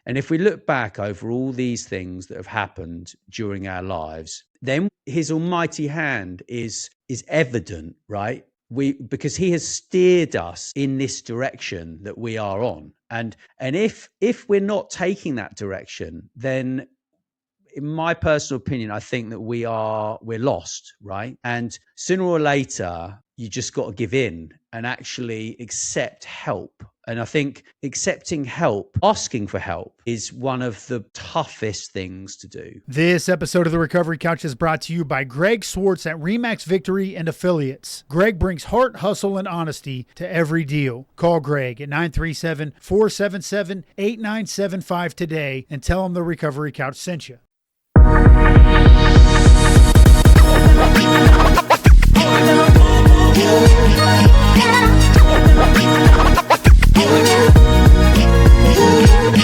And if we look back over all these things that have happened during our lives, then his almighty hand is evident, right? Because he has steered us in this direction that we are on. And if we're not taking that direction, then in my personal opinion, I think that we're lost, right? And sooner or later, you just got to give in and actually accept help. And I think accepting help, asking for help, is one of the toughest things to do. This episode of The Recovery Couch is brought to you by Greg Swartz at Remax Victory and Affiliates. Greg brings heart, hustle, and honesty to every deal. Call Greg at 937-477-8975 today and tell him The Recovery Couch sent you.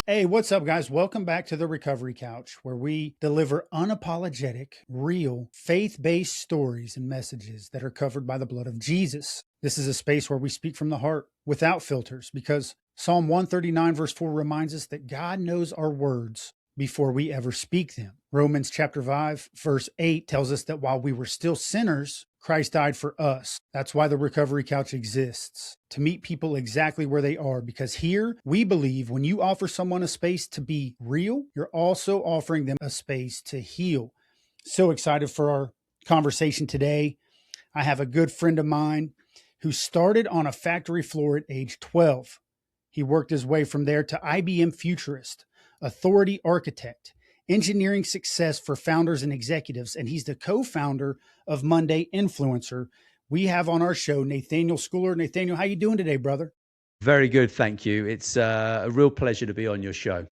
Hey, what's up, guys? Welcome back to The Recovery Couch, where we deliver unapologetic, real, faith-based stories and messages that are covered by the blood of Jesus. This is a space where we speak from the heart without filters, because Psalm 139 verse 4 reminds us that God knows our words before we ever speak them. Romans chapter 5 verse 8 tells us that while we were still sinners, Christ died for us. That's why the Recovery Couch exists, to meet people exactly where they are, because here we believe when you offer someone a space to be real, you're also offering them a space to heal. So excited for our conversation today. I have a good friend of mine who started on a factory floor at age 12. He worked his way from there to IBM Futurist, Authority Architect, engineering success for founders and executives, and he's the co-founder of Monday Influencer. We have on our show Nathaniel Schooler. Nathaniel, how you doing today, brother? Very good, thank you. It's a real pleasure to be on your show.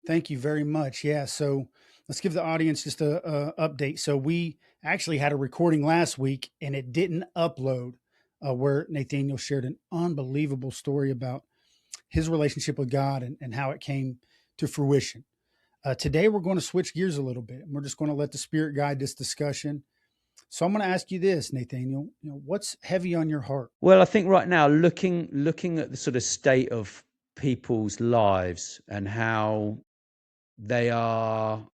Thank you very much. Yeah, so let's give the audience just a update. So we actually had a recording last week, and it didn't upload, where Nathaniel shared an unbelievable story about his relationship with God and how it came to fruition. Today, we're going to switch gears a little bit, and we're just going to let the Spirit guide this discussion. So I'm going to ask you this, Nathaniel, what's heavy on your heart? Well, I think right now, looking at the sort of state of people's lives and how they are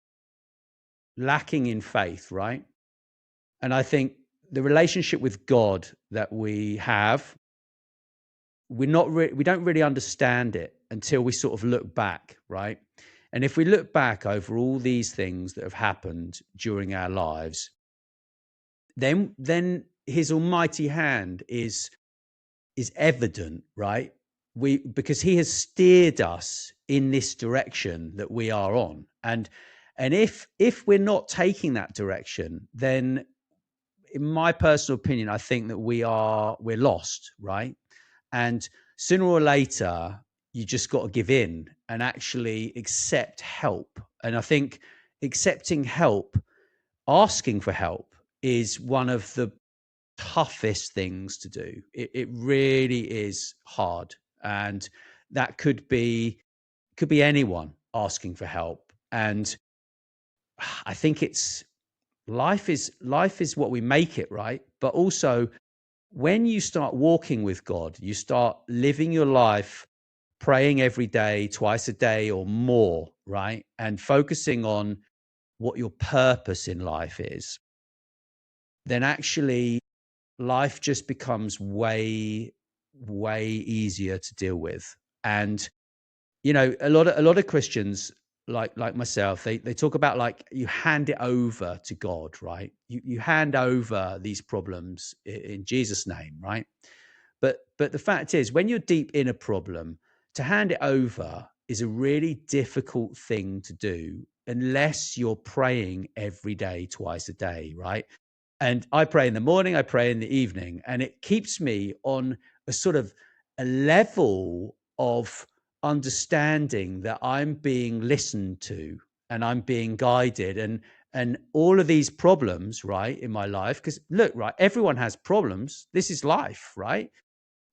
lacking in faith, right? And I think the relationship with God that we have, we don't really understand it until we sort of look back, right? And if we look back over all these things that have happened during our lives, then his almighty hand is evident, right? Because he has steered us in this direction that we are on. And if we're not taking that direction, then in my personal opinion, I think that we're lost, right? And sooner or later, you just got to give in and actually accept help. And I think accepting help, asking for help, is one of the toughest things to do. It really is hard. And that could be anyone asking for help. And I think life is what we make it, right? But also, when you start walking with God, you start living your life praying every day, twice a day or more, right? And focusing on what your purpose in life is, then actually life just becomes way, way easier to deal with. And, a lot of Christians like myself, they talk about like you hand it over to God, right? You hand over these problems in Jesus' name, right? But the fact is, when you're deep in a problem, to hand it over is a really difficult thing to do unless you're praying every day, twice a day, right? And I pray in the morning, I pray in the evening, and it keeps me on a sort of a level of understanding that I'm being listened to and I'm being guided, and all of these problems, right, in my life, because look, right, everyone has problems. This is life, right?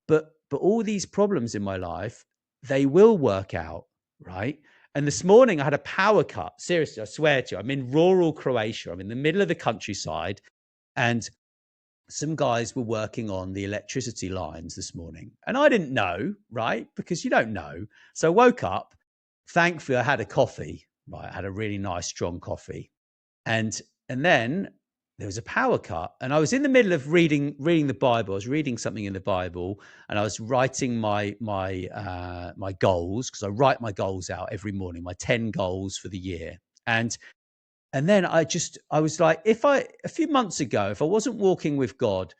But all these problems in my life, they will work out, right? And this morning I had a power cut. Seriously, I swear to you, I'm in rural Croatia. I'm in the middle of the countryside, and some guys were working on the electricity lines this morning. And I didn't know, right? Because you don't know. So I woke up. Thankfully, I had a coffee, right? I had a really nice, strong coffee. And then there was a power cut. And I was in the middle of reading the Bible. I was reading something in the Bible, and I was writing my goals, because I write my goals out every morning, my 10 goals for the year. And then I was like, a few months ago, if I wasn't walking with God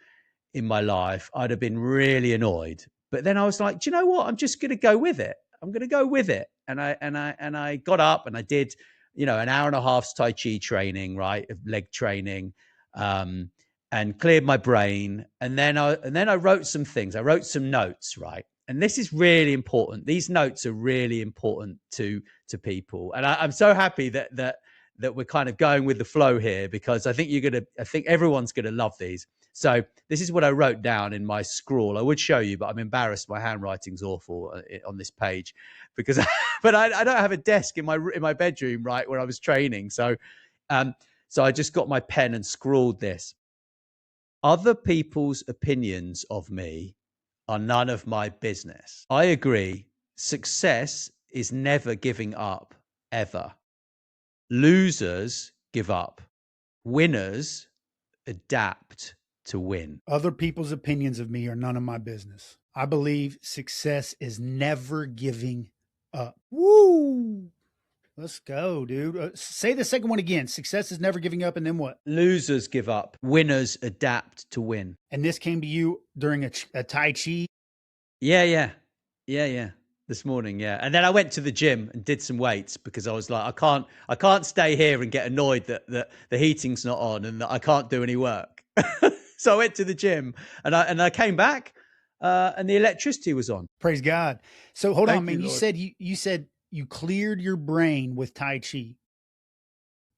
in my life, I'd have been really annoyed. But then I was like, do you know what? I'm just going to go with it. I'm going to go with it. And I got up and I did, an hour and a half's Tai Chi training, right? Of leg training, um, and cleared my brain. And then I wrote some things. I wrote some notes, right? And this is really important. These notes are really important to people. And I'm so happy that we're kind of going with the flow here, because I think everyone's gonna love these. So this is what I wrote down in my scrawl. I would show you, but I'm embarrassed. My handwriting's awful on this page, because, but I don't have a desk in my bedroom, right, where I was training. So I just got my pen and scrawled this. Other people's opinions of me are none of my business. I agree. Success is never giving up, ever. Losers give up. Winners adapt to win. Other people's opinions of me are none of my business. I believe success is never giving up. Woo! Let's go, dude. Say the second one again. Success is never giving up, and then what? Losers give up. Winners adapt to win. And this came to you during a Tai Chi? Yeah. This morning, yeah. And then I went to the gym and did some weights, because I was like, I can't stay here and get annoyed that the heating's not on and that I can't do any work. So I went to the gym, and I came back, and the electricity was on. Praise God. So hold on, man. You, You said you cleared your brain with Tai Chi.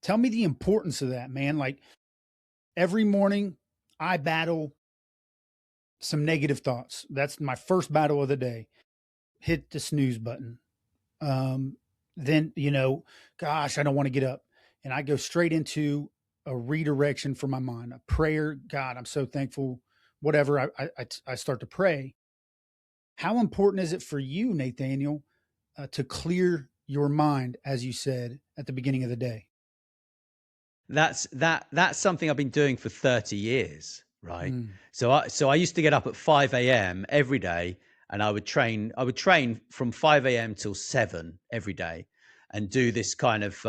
Tell me the importance of that, man. Like, every morning I battle some negative thoughts. That's my first battle of the day. Hit the snooze button. Then, gosh, I don't want to get up. And I go straight into a redirection for my mind, a prayer. God, I'm so thankful. Whatever. I start to pray. How important is it for you, Nathaniel, to clear your mind, as you said at the beginning of the day? That's something I've been doing for 30 years, right? Mm. So I used to get up at 5 a.m. every day, and I would train from 5 a.m. till 7 every day, and do these kind of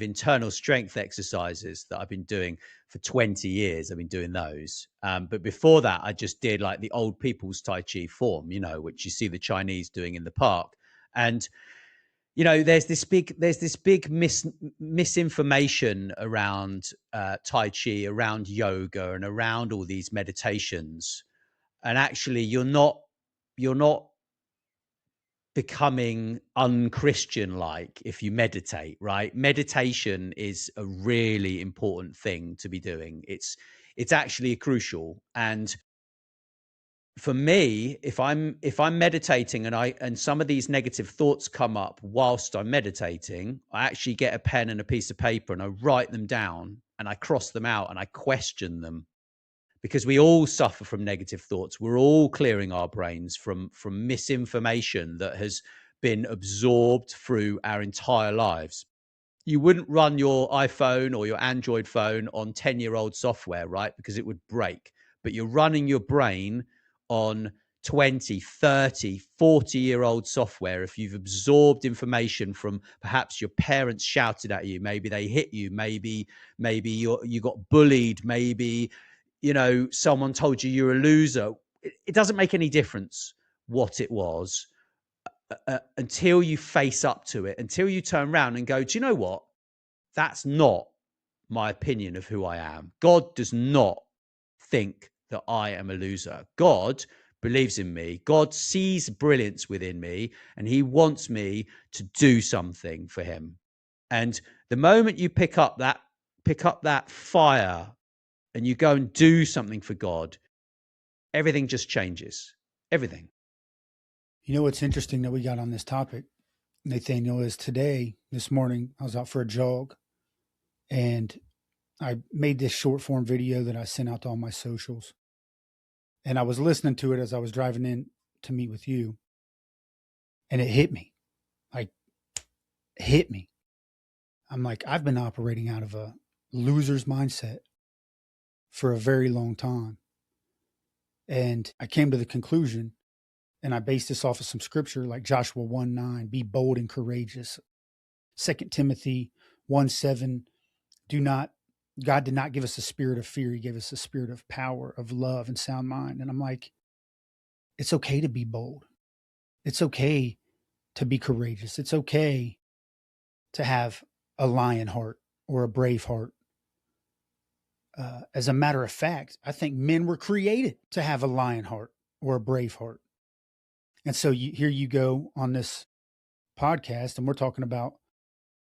internal strength exercises that I've been doing for 20 years. I've been doing those. But before that, I just did like the old people's Tai Chi form, which you see the Chinese doing in the park. And there's this big misinformation around Tai Chi, around yoga, and around all these meditations. And actually, you're not becoming unchristian like if you meditate, right? Meditation is a really important thing to be doing. It's actually crucial. And for me, if I'm meditating and some of these negative thoughts come up whilst I'm meditating, I actually get a pen and a piece of paper and I write them down and I cross them out and I question them, because we all suffer from negative thoughts. We're all clearing our brains from misinformation that has been absorbed through our entire lives. You wouldn't run your iPhone or your Android phone on 10-year-old software, right? Because it would break. But you're running your brain on 20, 30, 40-year-old software. If you've absorbed information from perhaps your parents shouted at you, maybe they hit you, maybe you got bullied, maybe someone told you you're a loser. It doesn't make any difference what it was, until you face up to it, until you turn around and go, do you know what? That's not my opinion of who I am. God does not think that I am a loser. God believes in me. God sees brilliance within me, and he wants me to do something for him. And the moment you pick up that fire and you go and do something for God, everything just changes. Everything. You know what's interesting that we got on this topic, Nathaniel, is this morning, I was out for a jog, and I made this short form video that I sent out to all my socials. And I was listening to it as I was driving in to meet with you. And it hit me. Like, hit me. I'm like, I've been operating out of a loser's mindset for a very long time. And I came to the conclusion, and I based this off of some scripture like Joshua 1:9, be bold and courageous. 2 Timothy 1:7, God did not give us a spirit of fear. He gave us a spirit of power, of love, and sound mind. And I'm like, it's okay to be bold. It's okay to be courageous. It's okay to have a lion heart or a brave heart. As a matter of fact, I think men were created to have a lion heart or a brave heart. And so here you go on this podcast, and we're talking about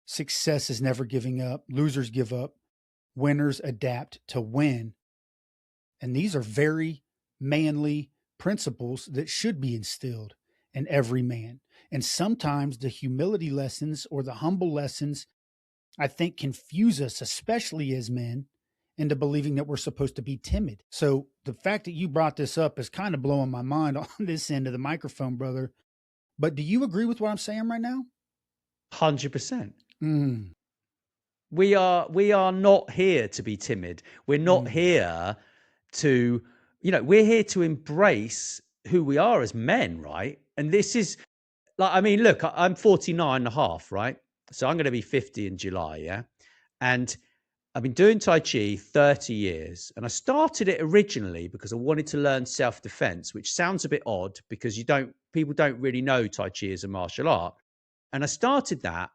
success is never giving up. Losers give up. Winners adapt to win. And these are very manly principles that should be instilled in every man. And sometimes the humility lessons or the humble lessons, I think, confuse us, especially as men, into believing that we're supposed to be timid. So the fact that you brought this up is kind of blowing my mind on this end of the microphone, brother. But do you agree with what I'm saying right now? 100%. We are not here to be timid. We're not here to, we're here to embrace who we are as men, right? And this is like, I mean, look, I'm 49 and a half, right? So I'm going to be 50 in July, yeah? And I've been doing Tai Chi 30 years. And I started it originally because I wanted to learn self-defense, which sounds a bit odd because people don't really know Tai Chi as a martial art. And I started that,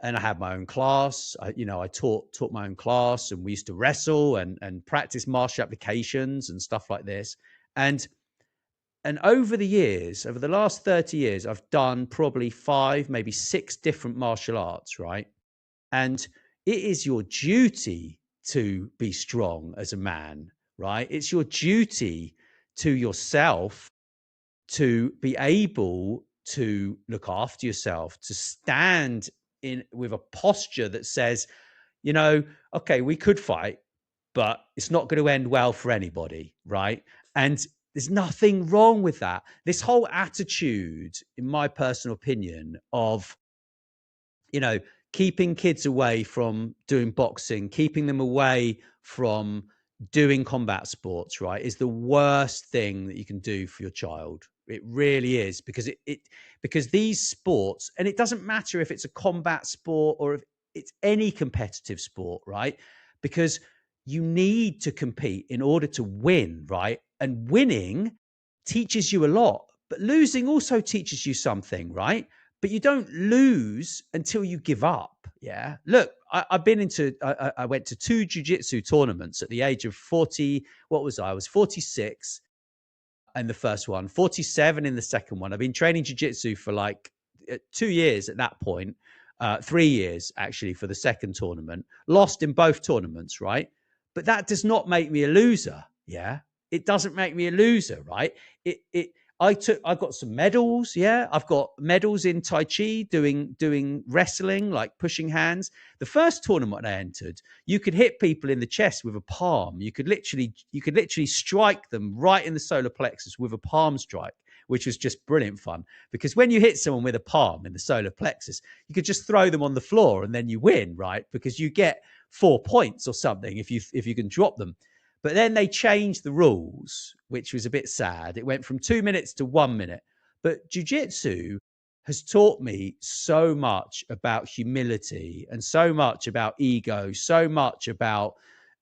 and I had my own class. I taught my own class, and we used to wrestle and practice martial applications and stuff like this. And over the years, over the last 30 years, I've done probably 5, maybe 6 different martial arts, right? And it is your duty to be strong as a man, right? It's your duty to yourself to be able to look after yourself, to stand in with a posture that says, okay, we could fight, but it's not going to end well for anybody, right? And there's nothing wrong with that. This whole attitude, in my personal opinion, of, keeping kids away from doing boxing, keeping them away from doing combat sports, right, is the worst thing that you can do for your child. It really is, because because these sports, and it doesn't matter if it's a combat sport or if it's any competitive sport, right? Because you need to compete in order to win, right? And winning teaches you a lot, but losing also teaches you something, right? But you don't lose until you give up. Yeah. Look, I went to 2 jiu-jitsu tournaments at the age of 40. What was I? I was 46 in the first one, 47 in the second one. I've been training jiu-jitsu for like 2 years at that point, 3 years actually for the second tournament, lost in both tournaments, right? But that does not make me a loser. Yeah. It doesn't make me a loser, right? I've got some medals. Yeah. I've got medals in Tai Chi doing wrestling, like pushing hands. The first tournament I entered, you could hit people in the chest with a palm. You could literally strike them right in the solar plexus with a palm strike, which was just brilliant fun. Because when you hit someone with a palm in the solar plexus, you could just throw them on the floor and then you win, right? Because you get 4 points or something if you can drop them. But then they changed the rules, which was a bit sad. It went from 2 minutes to 1 minute. But jiu-jitsu has taught me so much about humility and so much about ego, so much about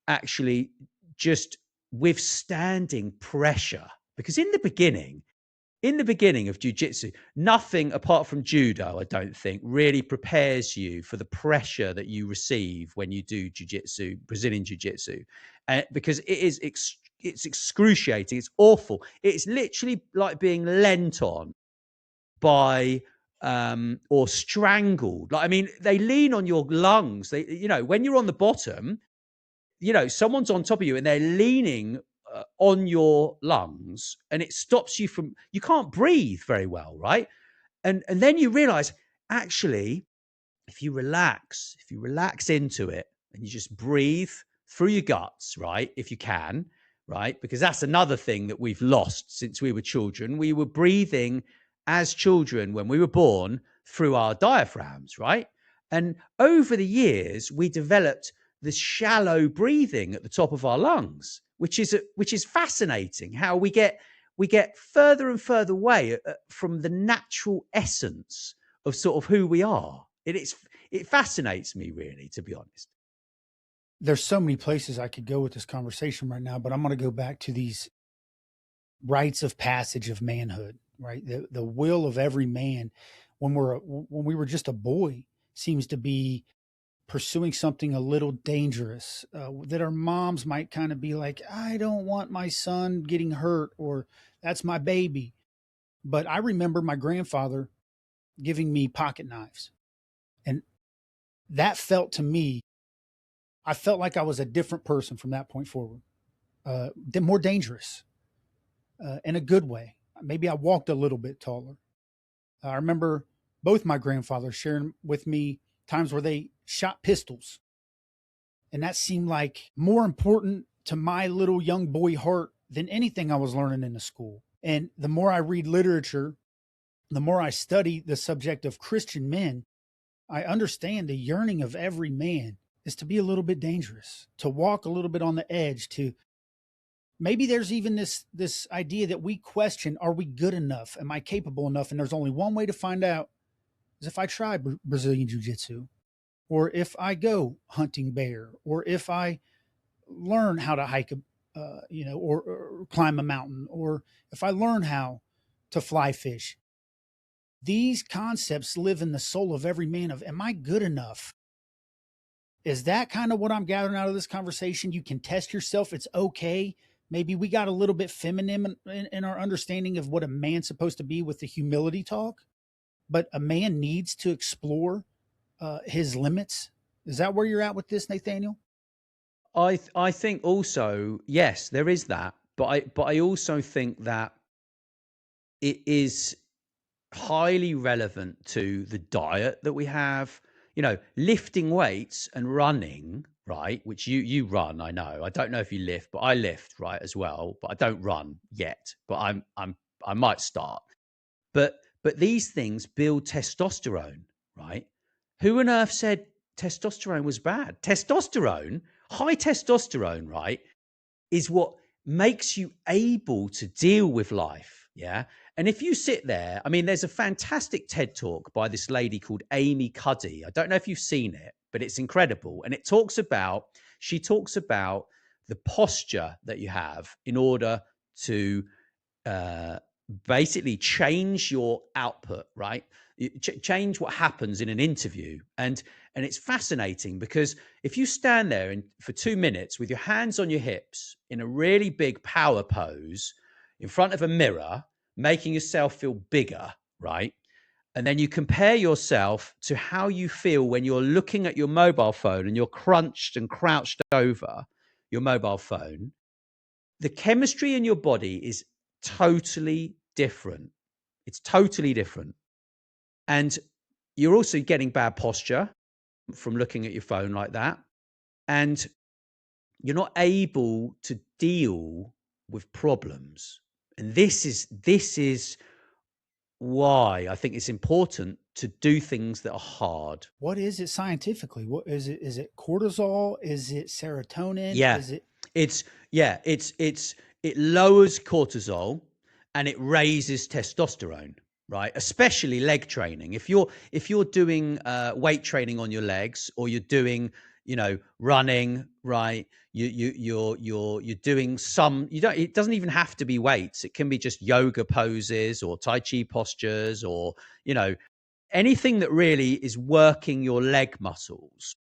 actually just withstanding pressure. Because in the beginning of jiu-jitsu, nothing apart from judo, I don't think, really prepares you for the pressure that you receive when you do jiu-jitsu, Brazilian jiu-jitsu, because it's excruciating. It's awful. It's literally like being leant on by or strangled. Like, I mean, they lean on your lungs. When you're on the bottom, someone's on top of you and they're leaning on your lungs, and it stops you you can't breathe very well, right? And then you realize, actually, if you relax into it and you just breathe through your guts, right? If you can, right? Because that's another thing that we've lost since we were children. We were breathing as children when we were born through our diaphragms, right? And over the years, we developed this shallow breathing at the top of our lungs, which is fascinating. How we get further and further away from the natural essence of sort of who we are. It fascinates me, really, to be honest. There's so many places I could go with this conversation right now, but I'm going to go back to these rites of passage of manhood, right? The will of every man when we were just a boy seems to be pursuing something a little dangerous, that our moms might kind of be like, I don't want my son getting hurt, or that's my baby. But I remember my grandfather giving me pocket knives. And that felt to me, I felt like I was a different person from that point forward, more dangerous, in a good way. Maybe I walked a little bit taller. I remember both my grandfathers sharing with me times where they shot pistols. And that seemed like more important to my little young boy heart than anything I was learning in the school. And the more I read literature, the more I study the subject of Christian men, I understand the yearning of every man is to be a little bit dangerous, to walk a little bit on the edge, to maybe there's even this idea that we question, are we good enough? Am I capable enough? And there's only one way to find out is if I try Brazilian Jiu-Jitsu, or if I go hunting bear, or if I learn how to hike or climb a mountain, or if I learn how to fly fish. These concepts live in the soul of every man of, am I good enough? Is that kind of what I'm gathering out of this conversation? You can test yourself. It's okay. Maybe we got a little bit feminine in our understanding of what a man's supposed to be with the humility talk, but a man needs to explore his limits. Is that where you're at with this, Nathaniel? I think also, yes, there is that, but I also think that it is highly relevant to the diet that we have. Lifting weights and running, right? Which you run, I know. I don't know if you lift, but I lift, right, as well. But I don't run yet. But I might start. But these things build testosterone, right? Who on earth said testosterone was bad? Testosterone, high testosterone, right, is what makes you able to deal with life. Yeah. And if you sit there, I mean, there's a fantastic TED talk by this lady called Amy Cuddy. I don't know if you've seen it, but it's incredible. And she talks about the posture that you have in order to uh, basically change your output, right? Change what happens in an interview. And it's fascinating because if you stand there for 2 minutes with your hands on your hips in a really big power pose in front of a mirror, making yourself feel bigger, right? And then you compare yourself to how you feel when you're looking at your mobile phone and you're crunched and crouched over your mobile phone, the chemistry in your body is totally different. It's totally different. And you're also getting bad posture from looking at your phone like that. And you're not able to deal with problems. And this is why I think it's important to do things that are hard. What is it scientifically? What is it? Is it cortisol? Is it serotonin? Yeah. Is it It lowers cortisol and it raises testosterone, right? Especially leg training. If you're doing weight training on your legs, or you're doing, running, right? You're doing some, it doesn't even have to be weights. It can be just yoga poses or Tai Chi postures, or, anything that really is working your leg muscles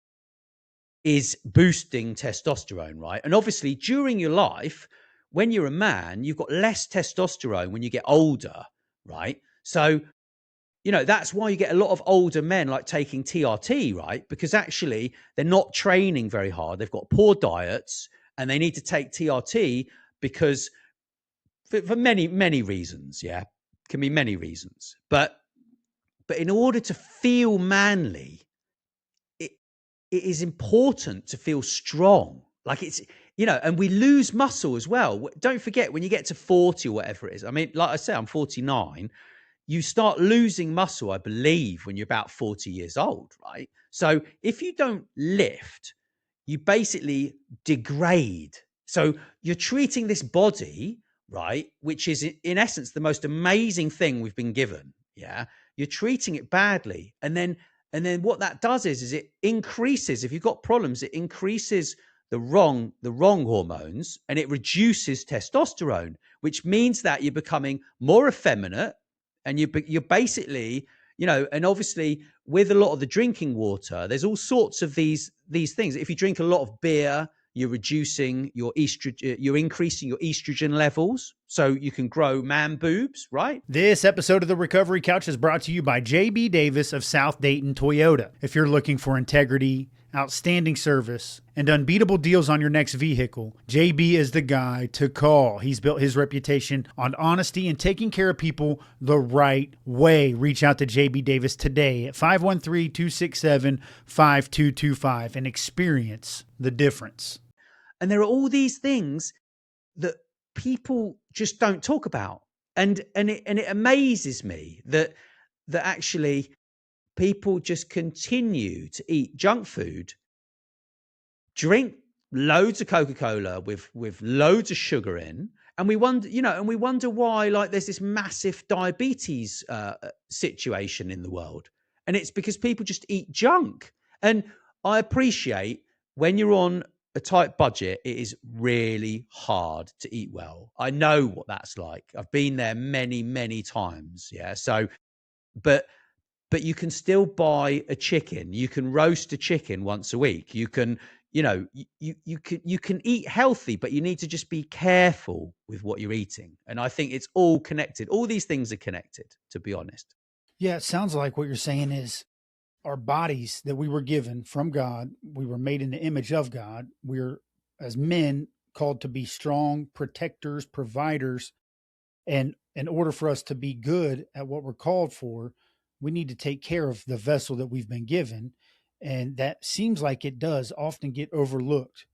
is boosting testosterone, right? And obviously during your life, when you're a man, you've got less testosterone when you get older, right? So, that's why you get a lot of older men like taking TRT, right? Because actually they're not training very hard. They've got poor diets and they need to take TRT because for many, many reasons, yeah, can be many reasons. But in order to feel manly, it is important to feel strong, Like it's, and we lose muscle as well. Don't forget when you get to 40 or whatever it is. I mean, like I say, I'm 49. You start losing muscle, I believe, when you're about 40 years old, right? So if you don't lift, you basically degrade. So you're treating this body, right, which is in essence the most amazing thing we've been given. Yeah. You're treating it badly. And then what that does is it increases, if you've got problems, it increases the wrong hormones, and it reduces testosterone, which means that you're becoming more effeminate, and you're basically, and obviously with a lot of the drinking water, there's all sorts of these things. If you drink a lot of beer, you're reducing your estrogen, you're increasing your estrogen levels, so you can grow man boobs, right? This episode of The Recovery Couch is brought to you by JB Davis of South Dayton Toyota. If you're looking for integrity, outstanding service, and unbeatable deals on your next vehicle, JB is the guy to call. He's built his reputation on honesty and taking care of people the right way. Reach out to JB Davis today at 513-267-5225 and experience the difference. And there are all these things that people just don't talk about. And it amazes me that actually people just continue to eat junk food, drink loads of Coca-Cola with loads of sugar in, and we wonder why, like, there's this massive diabetes situation in the world, and it's because people just eat junk. And I appreciate when you're on a tight budget, it is really hard to eat well. I know what that's like. I've been there many, many times. Yeah. So, but you can still buy a chicken. You can roast a chicken once a week. You can, you can eat healthy, but you need to just be careful with what you're eating. And I think it's all connected. All these things are connected, to be honest. Yeah, it sounds like what you're saying is our bodies that we were given from God, we were made in the image of God. We're, as men, called to be strong protectors, providers. And in order for us to be good at what we're called for, we need to take care of the vessel that we've been given. And that seems like it does often get overlooked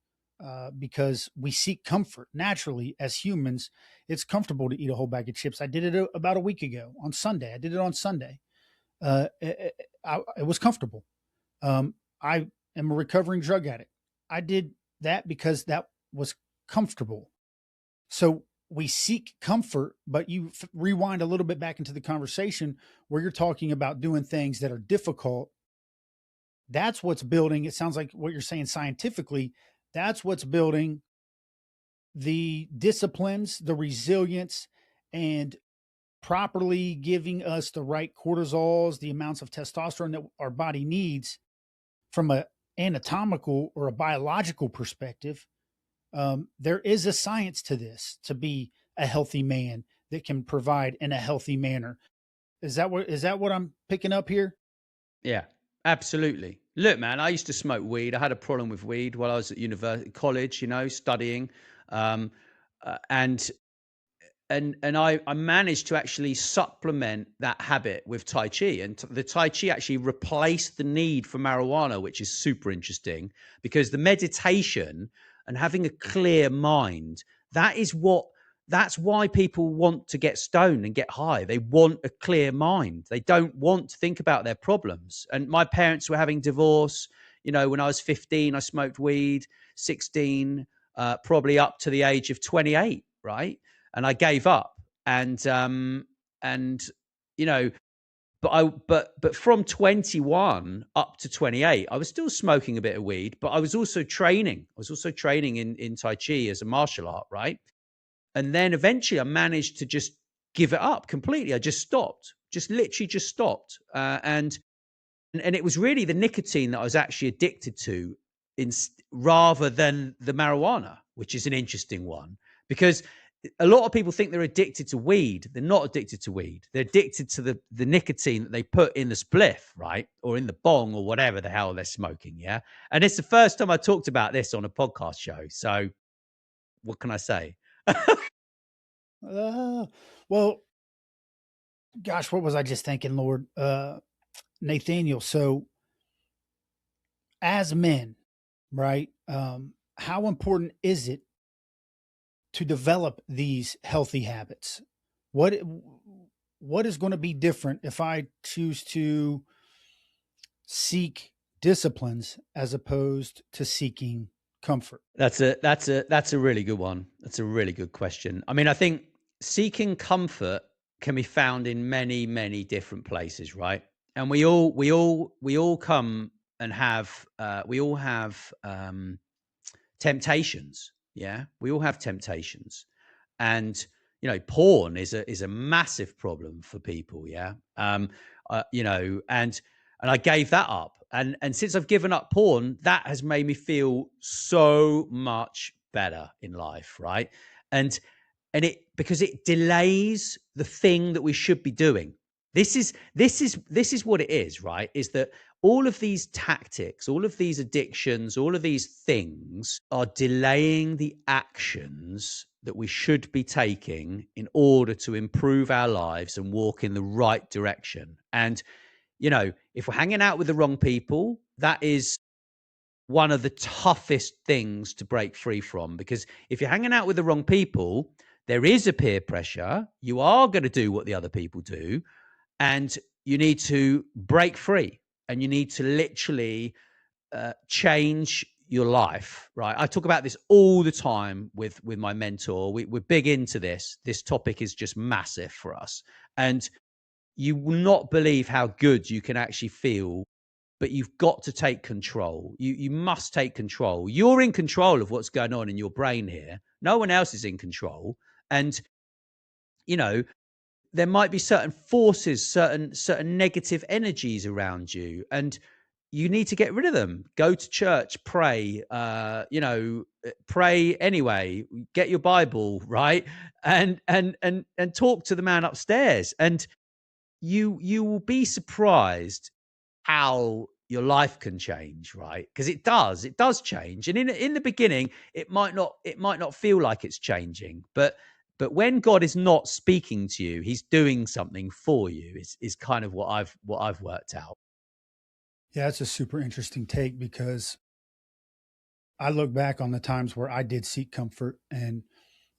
because we seek comfort. Naturally, as humans, it's comfortable to eat a whole bag of chips. I did it about a week ago on Sunday. I did it on Sunday. It was comfortable. I am a recovering drug addict. I did that because that was comfortable. So we seek comfort, but you rewind a little bit back into the conversation where you're talking about doing things that are difficult. That's what's building. It sounds like what you're saying scientifically, that's what's building the disciplines, the resilience, and properly giving us the right cortisols, the amounts of testosterone that our body needs from a anatomical or a biological perspective. There is a science to this to be a healthy man that can provide in a healthy manner. Is that what I'm picking up here? Yeah, absolutely. Look, man, I used to smoke weed. I had a problem with weed while I was at university, college, studying. Um, and I managed to actually supplement that habit with Tai Chi, and the Tai Chi actually replaced the need for marijuana, which is super interesting because the meditation and having a clear mind, that's why people want to get stoned and get high. They want a clear mind. They don't want to think about their problems. And my parents were having divorce. When I was 15, I smoked weed, 16, probably up to the age of 28, right? And I gave up. And but from 21 up to 28, I was still smoking a bit of weed, but I was also training. In Tai Chi as a martial art, right? And then eventually I managed to just give it up completely. I just stopped, just literally just stopped. And it was really the nicotine that I was actually addicted to rather than the marijuana, which is an interesting one because a lot of people think they're addicted to weed. They're not addicted to weed. They're addicted to the nicotine that they put in the spliff, right? Or in the bong or whatever the hell they're smoking. Yeah. And it's the first time I talked about this on a podcast show. So what can I say? Uh, well, gosh, what was I just thinking, Lord? Nathaniel. So as men, right? how important is it to develop these healthy habits? What what is going to be different if I choose to seek disciplines as opposed to seeking comfort? That's a really good one. That's a really good question. I mean, I think seeking comfort can be found in many different places, right? And we all come and have we all have temptations. Yeah, we all have temptations, and porn is a massive problem for people. Yeah, and I gave that up, and since I've given up porn, that has made me feel so much better in life, right? And it because it delays the thing that we should be doing. This is what it is, right? Is that all of these tactics, all of these addictions, all of these things are delaying the actions that we should be taking in order to improve our lives and walk in the right direction. And if we're hanging out with the wrong people, that is one of the toughest things to break free from, because if you're hanging out with the wrong people, there is a peer pressure. You are going to do what the other people do, and you need to break free, and you need to literally change your life, right? I talk about this all the time with my mentor. We're big into this topic is just massive for us, and you will not believe how good you can actually feel, but you've got to take control. You must take control. You're in control of what's going on in your brain here. No one else is in control. And you know, there might be certain forces, certain negative energies around you, and you need to get rid of them. Go to church, pray, pray anyway, get your Bible, right? And talk to the man upstairs. And you will be surprised how your life can change, right? Because it does change. And in the beginning, it might not feel like it's changing, but when God is not speaking to you, he's doing something for you, is kind of what I've worked out. Yeah, that's a super interesting take because I look back on the times where I did seek comfort and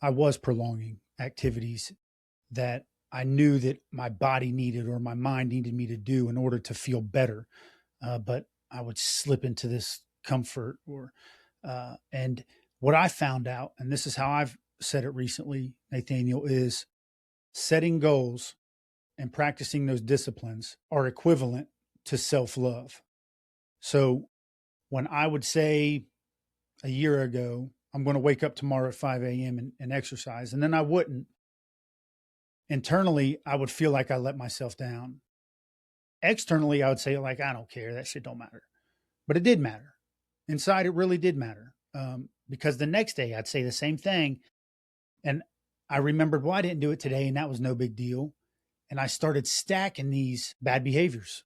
I was prolonging activities that I knew that my body needed or my mind needed me to do in order to feel better. But I would slip into this comfort and what I found out, and this is how I've said it recently, Nathaniel, is setting goals and practicing those disciplines are equivalent to self love. So when I would say a year ago, I'm going to wake up tomorrow at 5 a.m. And exercise, and then I wouldn't, internally, I would feel like I let myself down. Externally, I would say, like, I don't care. That shit don't matter. But it did matter. Inside, it really did matter. Because the next day, I'd say the same thing. And I remembered, well, I didn't do it today, and that was no big deal. And I started stacking these bad behaviors.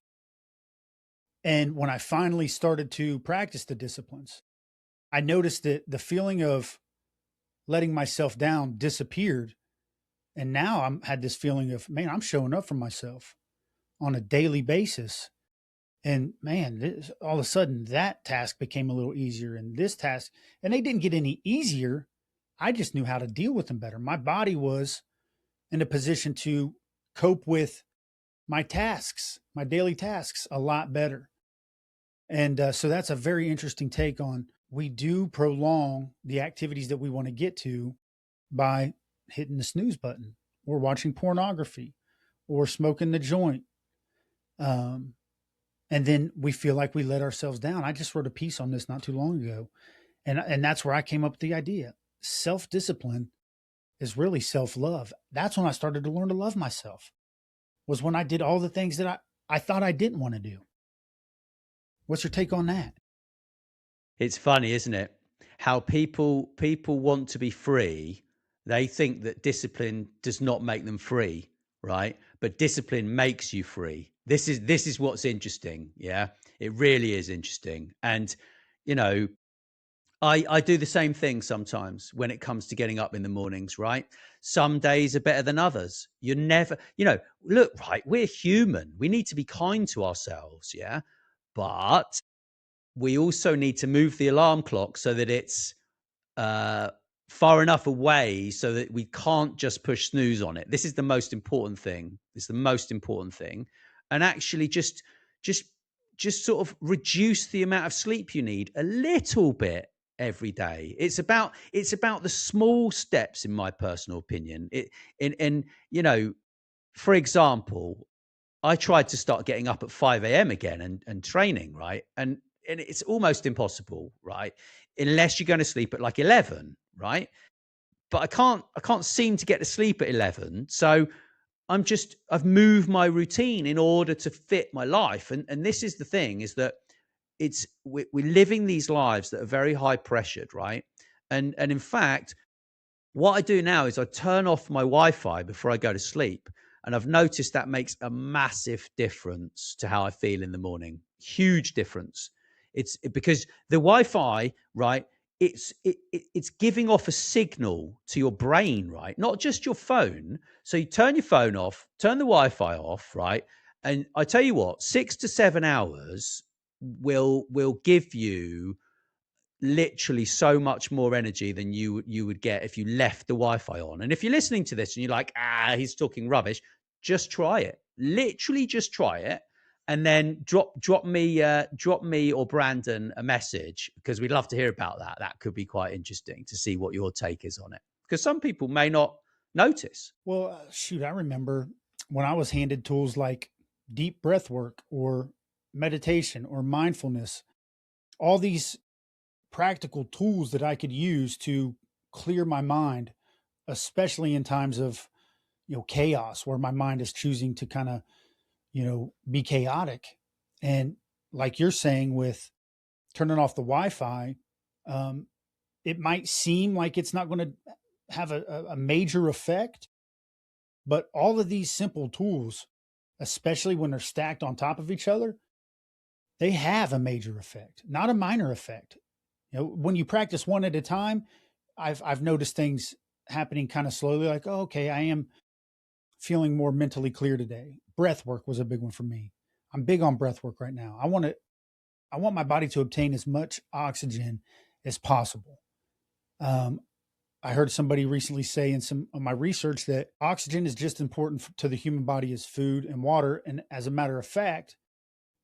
And when I finally started to practice the disciplines, I noticed that the feeling of letting myself down disappeared. And now I'm had this feeling of, man, I'm showing up for myself on a daily basis. And man, all of a sudden that task became a little easier and this task, and they didn't get any easier. I just knew how to deal with them better. My body was in a position to cope with my tasks, my daily tasks, a lot better. And so that's a very interesting take on we do prolong the activities that we want to get to by hitting the snooze button or watching pornography or smoking the joint. Um, and then we feel like we let ourselves down. I just wrote a piece on this not too long ago. And that's where I came up with the idea. Self-discipline is really self-love. That's when I started to learn to love myself, was when I did all the things that I thought I didn't want to do. What's your take on that? It's funny, isn't it? How people want to be free. They think that discipline does not make them free, right? But discipline makes you free. This is what's interesting. Yeah, it really is interesting. And you know, I do the same thing sometimes when it comes to getting up in the mornings, right? Some days are better than others. You're never, look, right, we're human. We need to be kind to ourselves, yeah? But we also need to move the alarm clock so that it's uh, far enough away so that we can't just push snooze on it. This is the most important thing. It's the most important thing. And actually just just sort of reduce the amount of sleep you need a little bit every day. It's about the small steps, in my personal opinion. And you know, for example, I tried to start getting up at 5 a.m. again and training, right? And it's almost impossible, right? Unless you're going to sleep at like 11, right? But I can't seem to get to sleep at 11. So I've moved my routine in order to fit my life. And this is the thing, is that we're living these lives that are very high pressured, right? And in fact, what I do now is I turn off my Wi-Fi before I go to sleep, and I've noticed that makes a massive difference to how I feel in the morning. Huge difference. Because the Wi-Fi, right? It's giving off a signal to your brain, right? Not just your phone. So you turn your phone off, turn the Wi-Fi off, right? And I tell you what, 6 to 7 hours will give you literally so much more energy than you would get if you left the Wi-Fi on. And if you're listening to this and you're like, he's talking rubbish, just try it. Literally, just try it, and then drop me or Brandon a message, because we'd love to hear about that. That could be quite interesting to see what your take is on it, because some people may not notice. Well, shoot, I remember when I was handed tools like deep breath work or meditation or mindfulness, all these practical tools that I could use to clear my mind, especially in times of, chaos where my mind is choosing to kind of, be chaotic. And like you're saying with turning off the Wi-Fi, um, it might seem like it's not going to have a major effect, but all of these simple tools, especially when they're stacked on top of each other, they have a major effect, not a minor effect. When you practice one at a time, I've noticed things happening kind of slowly, like, oh, okay, I am feeling more mentally clear today. Breath work was a big one for me. I'm big on breath work right now. I want my body to obtain as much oxygen as possible. Um, I heard somebody recently say in some of my research that oxygen is just important to the human body as food and water. And as a matter of fact,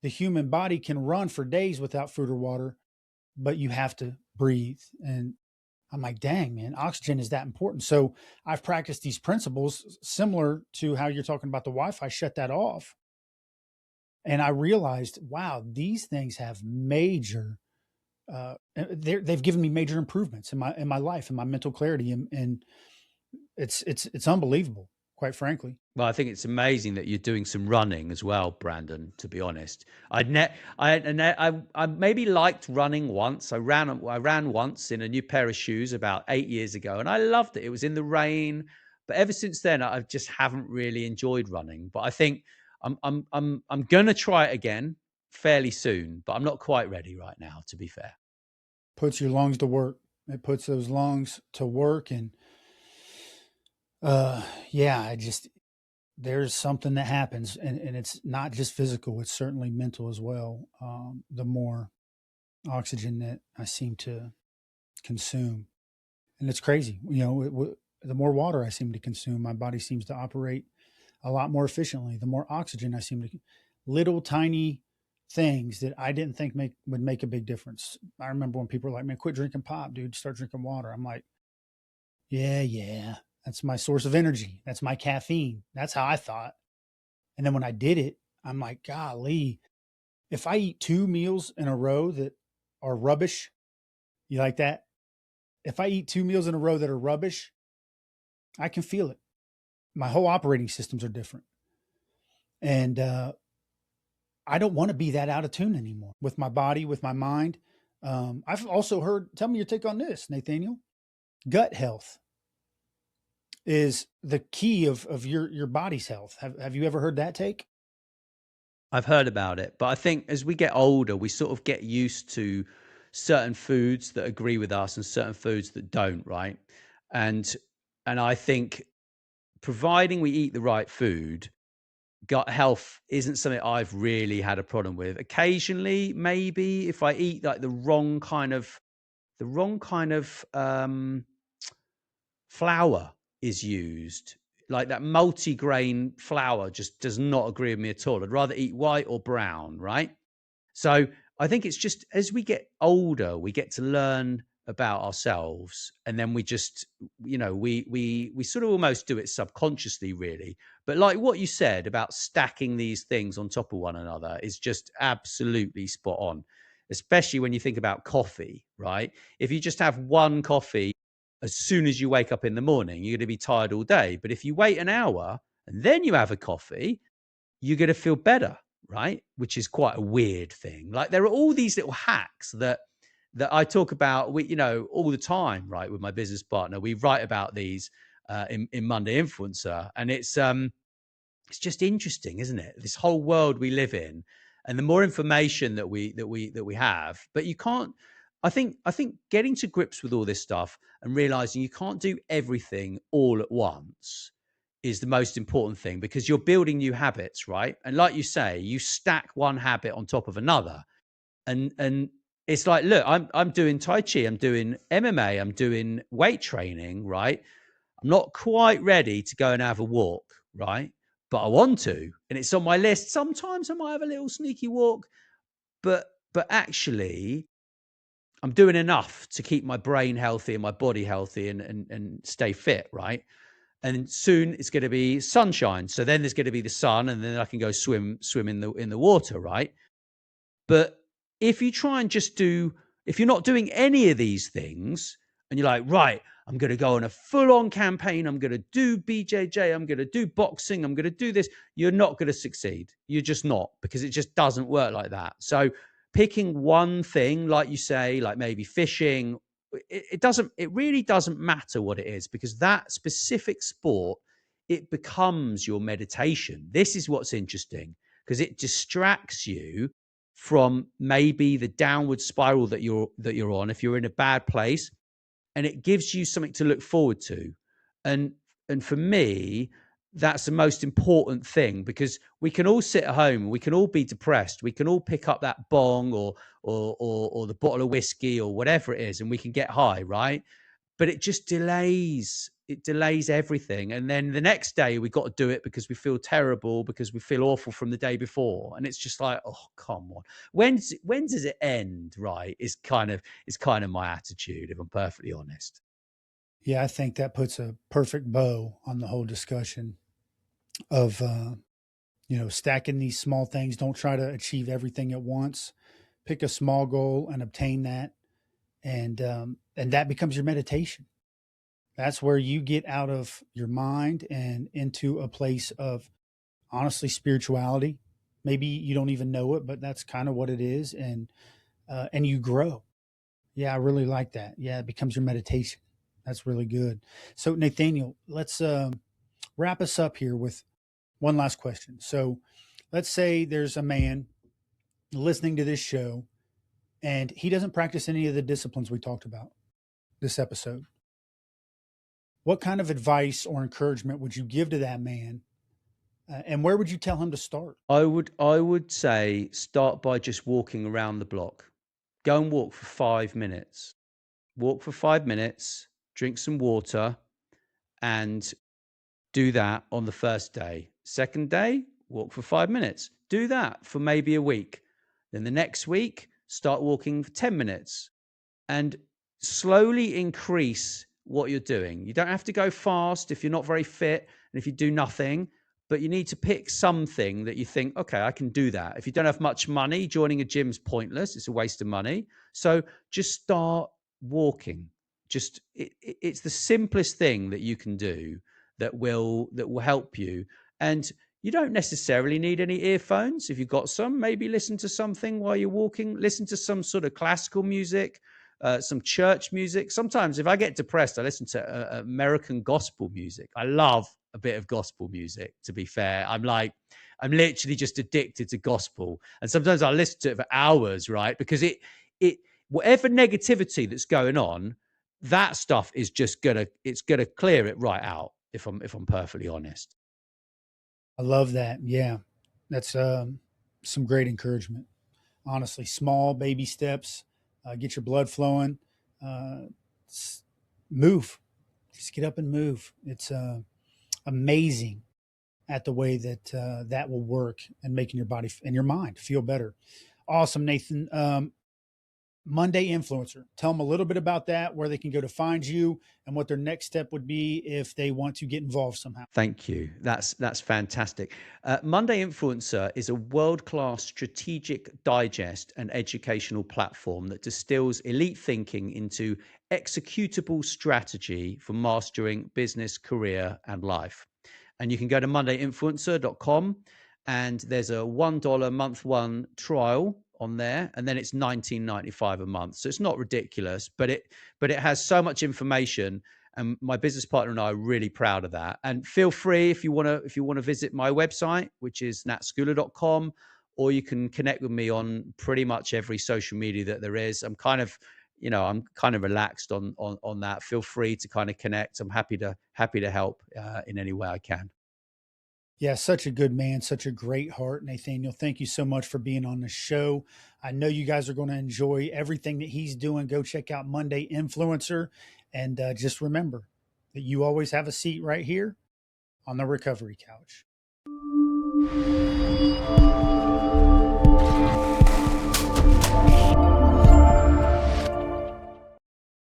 the human body can run for days without food or water, but you have to breathe. And I'm like, dang, man, oxygen is that important. So I've practiced these principles similar to how you're talking about the Wi-Fi, shut that off. And I realized, wow, these things have major, they've given me major improvements in my life and my mental clarity. And it's unbelievable, quite frankly. Well, I think it's amazing that you're doing some running as well, Brandon. To be honest, I maybe liked running once. I ran once in a new pair of shoes about 8 years ago, and I loved it. It was in the rain, but ever since then, I just haven't really enjoyed running. But I think I'm gonna try it again fairly soon, but I'm not quite ready right now, to be fair. Puts your lungs to work. It puts those lungs to work. And yeah, there's something that happens, and it's not just physical, it's certainly mental as well. The more oxygen that I seem to consume, and it's crazy, the more water I seem to consume, my body seems to operate a lot more efficiently. The more oxygen I seem to, little tiny things that I didn't think would make a big difference. I remember when people were like, man, quit drinking pop, dude, start drinking water. I'm like, yeah, that's my source of energy. That's my caffeine. That's how I thought. And then when I did it, I'm like, golly, if I eat 2 meals in a row that are rubbish, you like that? If I eat 2 meals in a row that are rubbish, I can feel it. My whole operating systems are different. And I don't want to be that out of tune anymore with my body, with my mind. I've also heard, tell me your take on this, Nathaniel. Gut health is the key of your body's health. Have you ever heard that take? I've heard about it, but I think as we get older, we sort of get used to certain foods that agree with us and certain foods that don't, right? And and I think providing we eat the right food, gut health isn't something I've really had a problem with. Occasionally, maybe if I eat like the wrong kind of the wrong kind of flour is used. Like that multi-grain flour just does not agree with me at all. I'd rather eat white or brown, right? So I think it's just as we get older, we get to learn about ourselves, and then we just, we sort of almost do it subconsciously, really. But like what you said about stacking these things on top of one another is just absolutely spot on. Especially when you think about coffee, right? If you just have one coffee as soon as you wake up in the morning, you're going to be tired all day. But if you wait an hour and then you have a coffee, you're going to feel better, right? Which is quite a weird thing. Like there are all these little hacks that I talk about, all the time, right? With my business partner, we write about these in Monday Influencer, and it's just interesting, isn't it? This whole world we live in, and the more information that we have, but you can't. I think getting to grips with all this stuff and realizing you can't do everything all at once is the most important thing, because you're building new habits, right? And like you say, you stack one habit on top of another, and it's like, look, I'm doing Tai Chi, I'm doing MMA, I'm doing weight training, right? I'm not quite ready to go and have a walk, right? But I want to, and it's on my list. Sometimes I might have a little sneaky walk, but actually I'm doing enough to keep my brain healthy and my body healthy and stay fit, right? And soon it's going to be sunshine. So then there's going to be the sun, and then I can go swim in the water, right? But if you try and if you're not doing any of these things, and you're like, right, I'm going to go on a full on campaign, I'm going to do BJJ, I'm going to do boxing, I'm going to do this, you're not going to succeed. You're just not, because it just doesn't work like that. So picking one thing, like you say, like maybe fishing, it really doesn't matter what it is, because that specific sport, it becomes your meditation. This is what's interesting, because it distracts you from maybe the downward spiral that you're on if you're in a bad place, and it gives you something to look forward to. And and for me, that's the most important thing, because we can all sit at home, we can all be depressed, we can all pick up that bong or the bottle of whiskey or whatever it is, and we can get high, right? But it delays everything, and then the next day we got to do it because we feel terrible, because we feel awful from the day before, and it's just like, oh, come on, when does it end, right? Is kind of my attitude, if I'm perfectly honest. Yeah, I think that puts a perfect bow on the whole discussion of stacking these small things. Don't try to achieve everything at once. Pick a small goal and obtain that, and that becomes your meditation. That's where you get out of your mind and into a place of honestly spirituality. Maybe you don't even know it, but that's kind of what it is, and you grow. Yeah, I really like that. Yeah, it becomes your meditation. That's really good. So Nathaniel, let's wrap us up here with one last question. So let's say there's a man listening to this show and he doesn't practice any of the disciplines we talked about this episode. What kind of advice or encouragement would you give to that man? And where would you tell him to start? I would say start by just walking around the block. Go and walk for 5 minutes. Walk for 5 minutes, drink some water, and do that on the first day. Second day, walk for 5 minutes. Do that for maybe a week. Then the next week, start walking for 10 minutes, and slowly increase what you're doing. You don't have to go fast if you're not very fit and if you do nothing, but you need to pick something that you think, okay, I can do that. If you don't have much money, joining a gym's pointless. It's a waste of money. So just start walking. It's the simplest thing that you can do that will help you. And you don't necessarily need any earphones. If you've got some, maybe listen to something while you're walking. Listen to some sort of classical music, some church music. Sometimes if I get depressed, I listen to American gospel music. I love a bit of gospel music, to be fair. I'm literally just addicted to gospel. And sometimes I listen to it for hours, right? Because it, whatever negativity that's going on, that stuff is just it's gonna clear it right out, if I'm perfectly honest. I love that. Yeah, that's some great encouragement. Honestly, small baby steps, get your blood flowing, uh, move. Just get up and move. It's amazing at the way that that will work and making your body and your mind feel better. Awesome, Nathan. Monday Influencer. Tell them a little bit about that, where they can go to find you, and what their next step would be if they want to get involved somehow. Thank you. That's fantastic. Monday Influencer is a world-class strategic digest and educational platform that distills elite thinking into executable strategy for mastering business, career, and life. And you can go to mondayinfluencer.com, and there's a $1 month one trial on there, and then it's $19.95 a month. So it's not ridiculous, but it has so much information, and my business partner and I are really proud of that. And feel free, if you want to visit my website, which is natschooler.com, or you can connect with me on pretty much every social media that there is. I'm kind of relaxed on that. Feel free to kind of connect. I'm happy to help in any way I can. Yeah, such a good man, such a great heart, Nathaniel. Thank you so much for being on the show. I know you guys are going to enjoy everything that he's doing. Go check out Monday Influencer, and just remember that you always have a seat right here on the recovery couch.